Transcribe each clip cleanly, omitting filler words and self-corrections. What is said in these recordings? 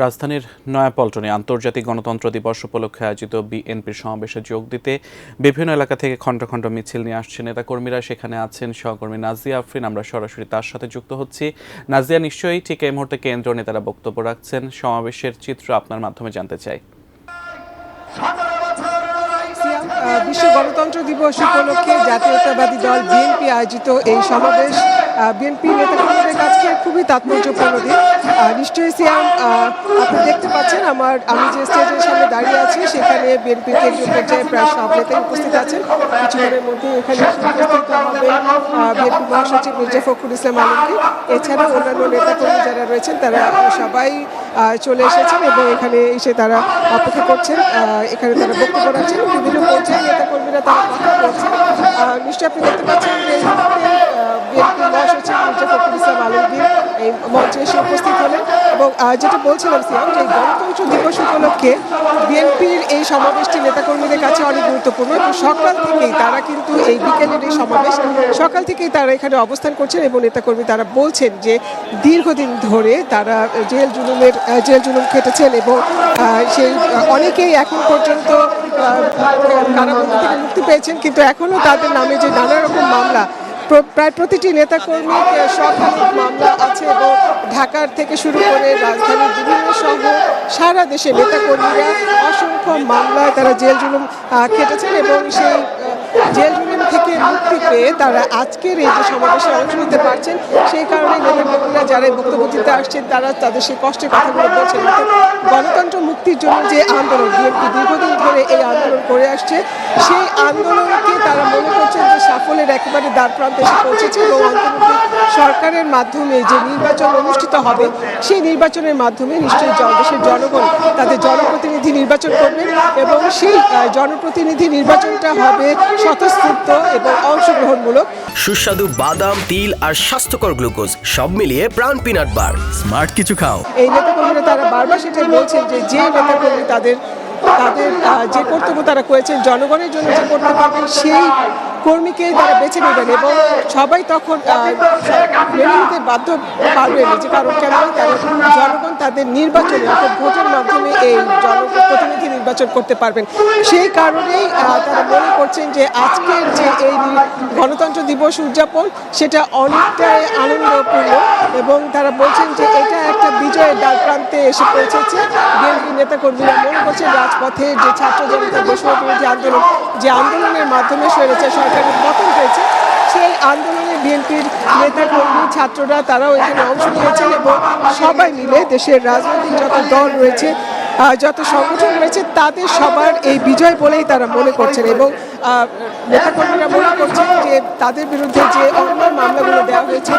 রাজধানীর নয়াপল্টনে আন্তর্জাতিক গণতন্ত্র দিবস উপলক্ষে আয়োজিত বিএনপির সমাবেশে যোগ দিতে বিভিন্ন এলাকা থেকে খণ্ড খণ্ড মিছিল নিয়ে আসছে নেতাকর্মীরা। সেখানে আছেন সহকর্মী নাজিয়া আফরিন। আমরা সরাসরি তার সাথে যুক্ত হচ্ছি। নাজিয়া, নিশ্চয়ই ঠিক এই মুহূর্তে কেন্দ্রীয় নেতারা বক্তব্য রাখছেন, সমাবেশের চিত্র আপনার মাধ্যমে জানতে চাই। বিশ্ব গণতন্ত্র দিবস উপলক্ষে জাতীয়তাবাদী দল বিএনপি আয়োজিত এই সমাবেশ বিএনপি নেতাকর্মীদের কাছে খুবই তাৎপর্যপূর্ণ দিন। নিশ্চয়ই সিয়াম, আপনি দেখতে পাচ্ছেন আমি যে স্টেজের সামনে দাঁড়িয়ে আছি সেখানে বিএনপির কেন্দ্রীয় পর্যায়ে প্রায় সব নেতাই উপস্থিত আছেন। কিছুক্ষণের মধ্যে এখানে উপস্থিত হবে বিএনপি মহাসচিব মির্জা ফখরুল ইসলাম আলমগীর। এছাড়া অন্যান্য নেতাকর্মী যারা রয়েছেন তারা সবাই চলে এসেছেন এবং এখানে এসে তারা অপেক্ষা করছেন। এখানে তারা বক্তব্য রাখছেন, বিভিন্ন পর্যায়ে নেতাকর্মীরা তারা কথা বলছেন। নিশ্চয়ই আপনি দেখতে পাচ্ছেন যে বিএনপি মহাসচিব মির্জা ফখরুল ইসলাম আলমগীর এই মঞ্চে এসে উপস্থিত হলেন এবং যেটা বলছিলাম সিয়াম, যে গণতন্ত্র দিবস উপলক্ষে বিএনপির এই সমাবেশটি নেতাকর্মীদের কাছে অনেক গুরুত্বপূর্ণ এবং সকাল থেকেই তারা কিন্তু এই বিকেলের এই সমাবেশ সকাল থেকেই তারা এখানে অবস্থান করছেন এবং নেতাকর্মী তারা বলছেন যে দীর্ঘদিন ধরে তারা জেল জুলুম খেটেছেন এবং সেই অনেকেই এখন পর্যন্ত কারাবন্দী থেকে মুক্তি পেয়েছেন, কিন্তু এখনও তাদের নামে যে নানা রকম মামলা, প্রায় প্রতিটি নেতাকর্মীর শতাধিক মামলা আছে এবং ঢাকার থেকে শুরু করে রাজধানীর বিভিন্ন শহর সারা দেশে নেতাকর্মীরা অসংখ্য মামলায় তারা জেল জুলুম খেটেছেন এবং সেই জেল জুলুম থেকে মুক্তি পেয়ে তারা আজকের এই যে সমাবেশে অংশ নিতে পারছেন। সেই কারণে নেতাকর্মীরা যারা বক্তব্য দিতে আসছেন তারা তাদের সেই কষ্টের কথাগুলো বলছেন। গণতন্ত্র মুক্তির জন্য যে আন্দোলন বিএনপি দীর্ঘদিন ধরে এই আন্দোলন করে আসছে, সেই আন্দোলনকে তারা মনে করছেন যে সাফল্যের একেবারে দ্বারপ্রান্তে এসে পৌঁছেছে এবং অন্তর্বর্তী সরকারের মাধ্যমে যে নির্বাচন অনুষ্ঠিত হবে সেই নির্বাচনের মাধ্যমে নিশ্চয়ই দেশের জনগণ তাদের জনপ্রতিনিধি নির্বাচন করবেন এবং সেই জনপ্রতিনিধি নির্বাচনটা হবে স্বতঃস্ফূর্ত এবং অংশগ্রহণমূলক। সুস্বাদু বাদাম, তিল আর স্বাস্থ্যকর গ্লুকোজ সব মিলিয়ে প্রাণ পিনাট বার, স্মার্ট কিছু খাও। এই নেতাকর্মীরা তারা বারবার সেটাই বলছেন যে নেতাকর্মী তাদের যে কর্তব্য তারা করেছেন জনগণের জন্য যে করতে পারবেন সেই কর্মীকেই তারা বেছে নেবেন এবং সবাই তখন মেনে নিতে বাধ্য পারবেন, যে কারণ কেন জনগণ তাদের নির্বাচনে অর্থাৎ ভোটের মাধ্যমে এই জনপ্রতিনিধি নির্বাচন করতে পারবেন। সেই কারণেই তারা মনে করছেন যে আজকের যে এই গণতন্ত্র দিবস উদযাপন সেটা অনেকটাই আনন্দপূর্ণ এবং তারা বলছেন যে এটা একটা বিজয়ের দ্বারপ্রান্তে এসে পৌঁছেছে। বিএনপি নেতাকর্মীরা মনে করছেন রাজপথে যে ছাত্র জনতা বৈষম্য বিরোধী আন্দোলন, যে আন্দোলনের মাধ্যমে সরেছে সরকারের পতন হয়েছে, সেই আন্দোলনে বিএনপির নেতাকর্মী ছাত্ররা তারাও এখানে অংশ নিয়েছেন এবং সবাই মিলে দেশের রাজনৈতিক যত দল রয়েছে যত সংগঠন রয়েছে তাদের সবার এই বিজয় বলেই তারা মনে করছেন এবং নেতাকর্মীরা মনে করছেন যে তাদের বিরুদ্ধে যে অন্য মামলাগুলো দেওয়া হয়েছে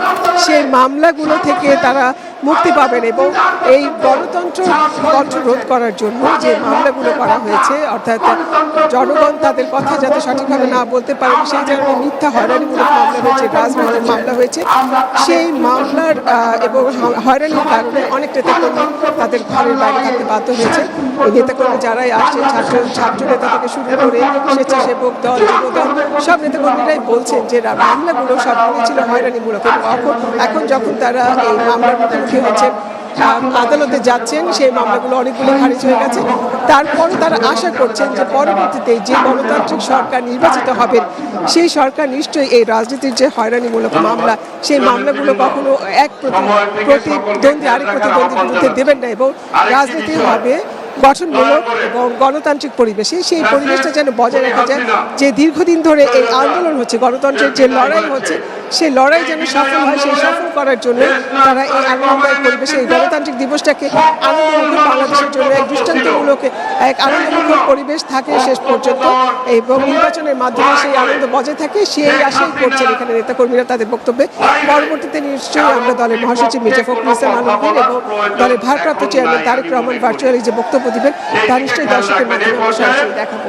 সেই মামলাগুলো থেকে তারা মুক্তি পাবেন এবং এই গণতন্ত্র রোধ করার জন্য যে মামলাগুলো করা হয়েছে, অর্থাৎ জনগণ তাদের কথা যাতে সঠিকভাবে না বলতে পারেন সেই জন্য মিথ্যা হয়রানিমূলক মামলা হয়েছে, রাজনৈতিক মামলা হয়েছে, সেই মামলার এবং হয়রানির কারণে অনেক নেতাকর্মী তাদের ঘরের বাইরে থাকতে বাধ্য হয়েছে। এই নেতাকর্মী যারাই আসছে ছাত্র নেতা থেকে শুরু করে স্বেচ্ছাসেবক দল, যুবদল, সব নেতাকর্মীরাই বলছেন যে মামলাগুলো সবগুলো ছিল হয়রানিমূলক এবং এখন যখন তারা এই মামলার মুখোমুখি হচ্ছেন, আদালতে যাচ্ছেন, সেই মামলাগুলো অনেকগুলো খারিজ হয়ে গেছে। তারপর তারা আশা করছেন যে পরবর্তীতে যে গণতান্ত্রিক সরকার নির্বাচিত হবেন সেই সরকার নিশ্চয়ই এই রাজনীতির যে হয়রানিমূলক মামলা সেই মামলাগুলো কখনো এক প্রতিদ্বন্দ্বী আরেক প্রতিদ্বন্দ্বীর বিরুদ্ধে দেবেন না এবং রাজনীতি হবে গঠনমূলক এবং গণতান্ত্রিক পরিবেশে। সেই পরিবেশটা যেন বজায় রাখা যায়, যে দীর্ঘদিন ধরে এই আন্দোলন হচ্ছে, গণতন্ত্রের যে লড়াই হচ্ছে সেই লড়াই যেন সফল হয়, সেই সফল করার জন্য তারা এই আনন্দময় পরিবেশে এই গণতান্ত্রিক দিবসটাকে আনন্দমুখর বাংলাদেশের জন্য এক দৃষ্টান্তমূলক এক আনন্দমুখর পরিবেশ থাকে শেষ পর্যন্ত এবং নির্বাচনের মাধ্যমে সেই আনন্দ বজায় থাকে, সেই আশাই করছেন এখানে নেতাকর্মীরা তাদের বক্তব্যে। পরবর্তীতে নিশ্চয়ই আমরা দলের মহাসচিব মির্জা ফখরুল ইসলাম আলমগীর এবং দলের ভারপ্রাপ্ত চেয়ারম্যান তারেক রহমান ভার্চুয়ালি যে বক্তব্য দিবেন তা নিশ্চয়ই দর্শকের মাধ্যমে সরাসরি দেখাবো।